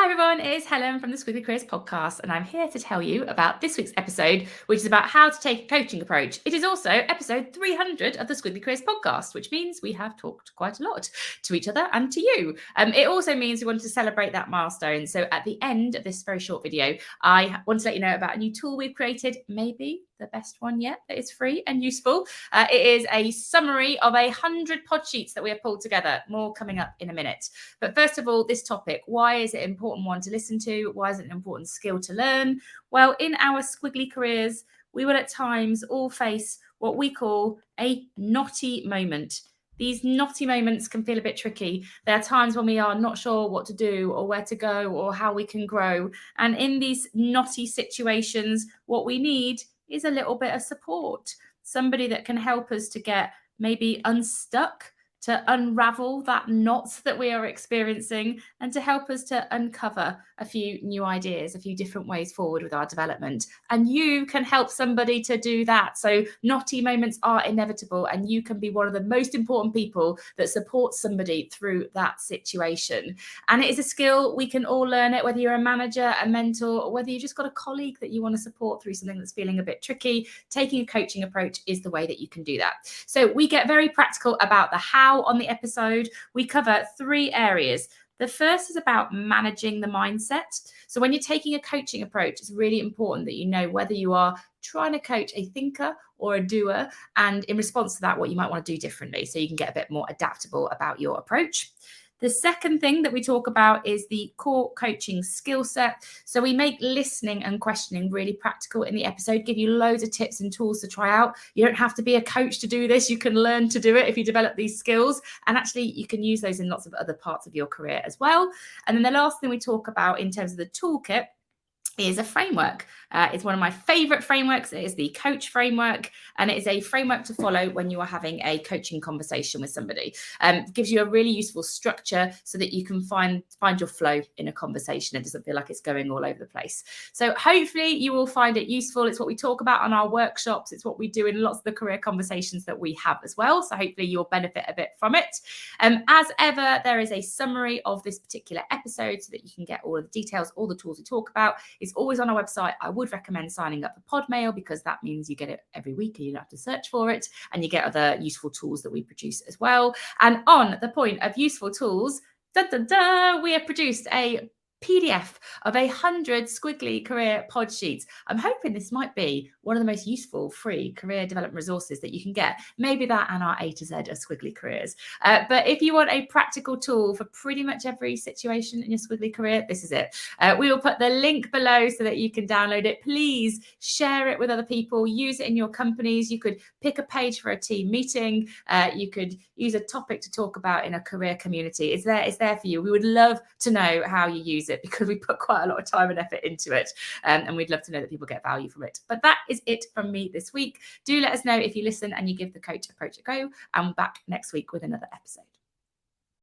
Hi everyone, it's Helen from the Squiggly Careers podcast, and I'm here to tell you about this week's episode, which is about how to take a coaching approach. It is also episode 300 of the Squiggly Careers podcast, which means we have talked quite a lot to each other and to you. It also means we wanted to celebrate that milestone. So at the end of this very short video, I want to let you know about a new tool we've created, maybe the best one yet, that is free and useful. It is a summary of 100 pod sheets that we have pulled together. More coming up in a minute. But first of all, this topic, why is it an important one to listen to? Why is it an important skill to learn? Well, in our squiggly careers, we will at times all face what we call a knotty moment. These knotty moments can feel a bit tricky. There are times when we are not sure what to do or where to go or how we can grow. And in these knotty situations, what we need is a little bit of support. Somebody that can help us to get maybe unstuck, to unravel that knot that we are experiencing, and to help us to uncover a few new ideas, a few different ways forward with our development. And you can help somebody to do that. So knotty moments are inevitable, and you can be one of the most important people that supports somebody through that situation. And it is a skill, we can all learn it, whether you're a manager, a mentor, or whether you just got a colleague that you want to support through something that's feeling a bit tricky. Taking a coaching approach is the way that you can do that. So we get very practical about the how on the episode. We cover 3 areas. The first is about managing the mindset. So when you're taking a coaching approach, it's really important that you know whether you are trying to coach a thinker or a doer, and in response to that, what you might want to do differently so you can get a bit more adaptable about your approach. The second thing that we talk about is the core coaching skill set. So we make listening and questioning really practical in the episode, give you loads of tips and tools to try out. You don't have to be a coach to do this. You can learn to do it if you develop these skills. And actually, you can use those in lots of other parts of your career as well. And then the last thing we talk about in terms of the toolkit is a framework. It's one of my favorite frameworks. It is the coach framework, and it is a framework to follow when you are having a coaching conversation with somebody. It gives you a really useful structure so that you can find your flow in a conversation. It doesn't feel like it's going all over the place. So hopefully you will find it useful. It's what we talk about on our workshops. It's what we do in lots of the career conversations that we have as well. So hopefully you'll benefit a bit from it. As ever, there is a summary of this particular episode so that you can get all of the details, all the tools we talk about. It's always on our website. I would recommend signing up for PodMail because that means you get it every week and you don't have to search for it, and you get other useful tools that we produce as well. And on the point of useful tools, we have produced a PDF of 100 squiggly career pod sheets. I'm hoping this might be one of the most useful free career development resources that you can get. Maybe that and our A to Z of squiggly careers. But if you want a practical tool for pretty much every situation in your squiggly career, this is it. We will put the link below so that you can download it. Please share it with other people. Use it in your companies. You could pick a page for a team meeting. You could use a topic to talk about in a career community. It's there for you. We would love to know how you use it because we put quite a lot of time and effort into it, and we'd love to know that people get value from it. But that is it from me this week. Do let us know if you listen and you give the coach approach a go, and we're back next week with another episode.